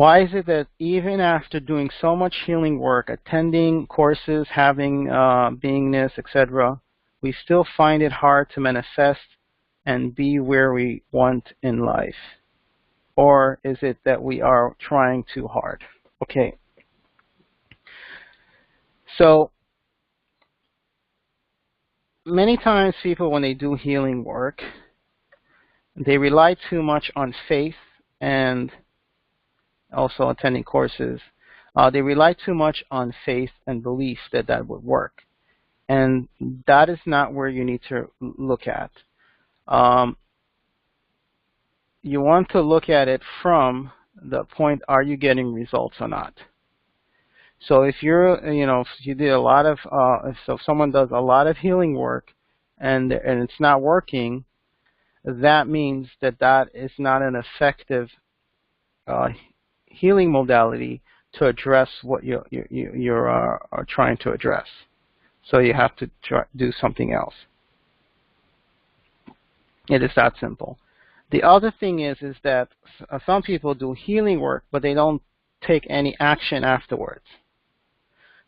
Why is it that even after doing so much healing work, attending courses, having beingness, etc., we still find it hard to manifest and be where we want in life? Or is it that we are trying too hard? Okay. So many times people, when they do healing work, they rely too much on faith and also attending courses. They rely too much on faith and belief that that would work. And that is not where you need to look at. You want to look at it from the point, are you getting results or not? So if you're, if you did a lot of, so if someone does a lot of healing work and it's not working, that means that that is not an effective healing modality to address what you're are trying to address. So you have to do something else. It is that simple. The other thing is that some people do healing work, but they don't take any action afterwards.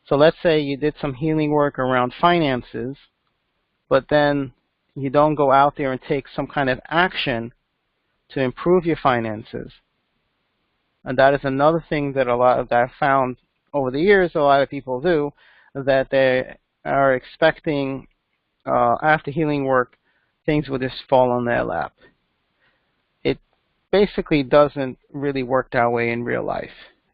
So let's say you did some healing work around finances, but then you don't go out there and take some kind of action to improve your finances. And that is another thing that that I've found over the years a lot of people do, that they are expecting after healing work things will just fall on their lap. It basically doesn't really work that way in real life.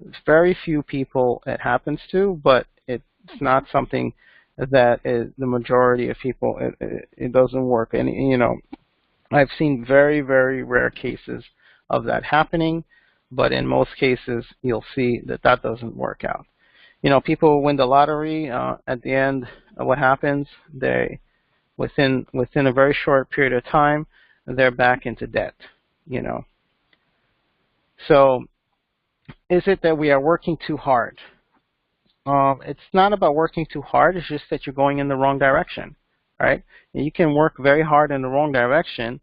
It's very few people it happens to, but it's not something that is the majority of people. It doesn't work. And I've seen very, very rare cases of that happening, but in most cases you'll see that that doesn't work out. People win the lottery. At the end, what happens? They within a very short period of time, they're back into debt. So is it that we are working too hard? It's not about working too hard. It's just that you're going in the wrong direction, right? And you can work very hard in the wrong direction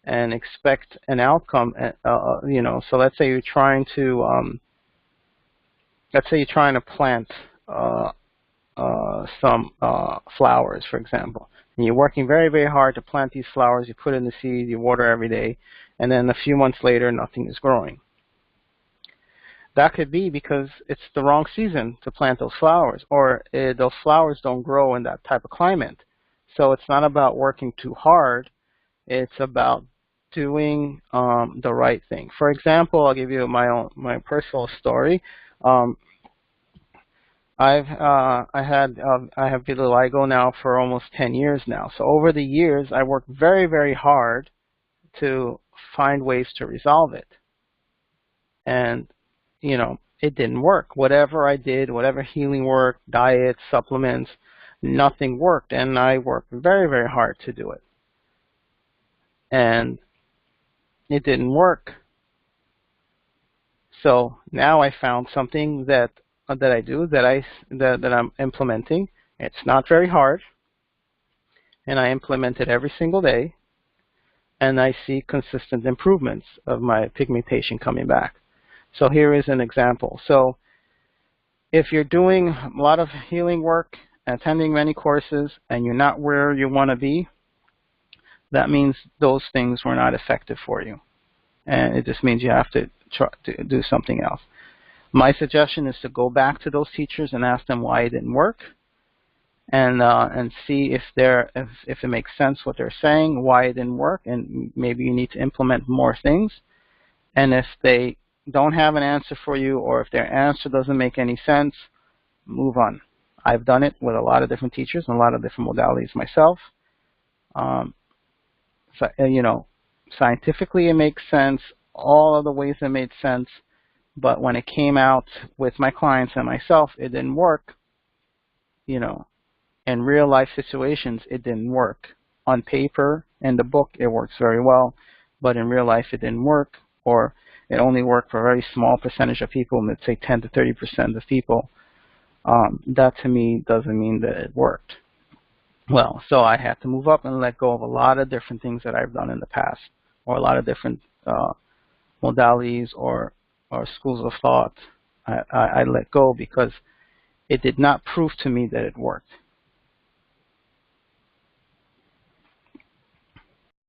and expect an outcome. So let's say you're trying to plant some flowers, for example. And you're working very, very hard to plant these flowers. You put in the seed, you water every day, and then a few months later, nothing is growing. That could be because it's the wrong season to plant those flowers, or those flowers don't grow in that type of climate. So it's not about working too hard. It's about doing the right thing. For example, I'll give you my personal story. I have vitiligo now for almost 10 years now. So over the years, I worked very, very hard to find ways to resolve it. And it didn't work. Whatever I did, whatever healing work, diet, supplements, nothing worked. And I worked very, very hard to do it. And it didn't work. So now I found something that I do, that I'm implementing. It's not very hard. And I implement it every single day. And I see consistent improvements of my pigmentation coming back. So here is an example. So if you're doing a lot of healing work, attending many courses, and you're not where you want to be, that means those things were not effective for you. And it just means you have to try to do something else. My suggestion is to go back to those teachers and ask them why it didn't work, and see if it makes sense what they're saying, why it didn't work, and maybe you need to implement more things. And if they don't have an answer for you, or if their answer doesn't make any sense, move on. I've done it with a lot of different teachers and a lot of different modalities myself. Scientifically it makes sense. All of the ways it made sense. But when it came out with my clients and myself, it didn't work. In real life situations, it didn't work. On paper, in the book, it works very well. But in real life, it didn't work. Or it only worked for a very small percentage of people, let's say 10 to 30% of people. That to me doesn't mean that it worked. Well, so I had to move up and let go of a lot of different things that I've done in the past, or a lot of different modalities or or schools of thought I let go because it did not prove to me that it worked.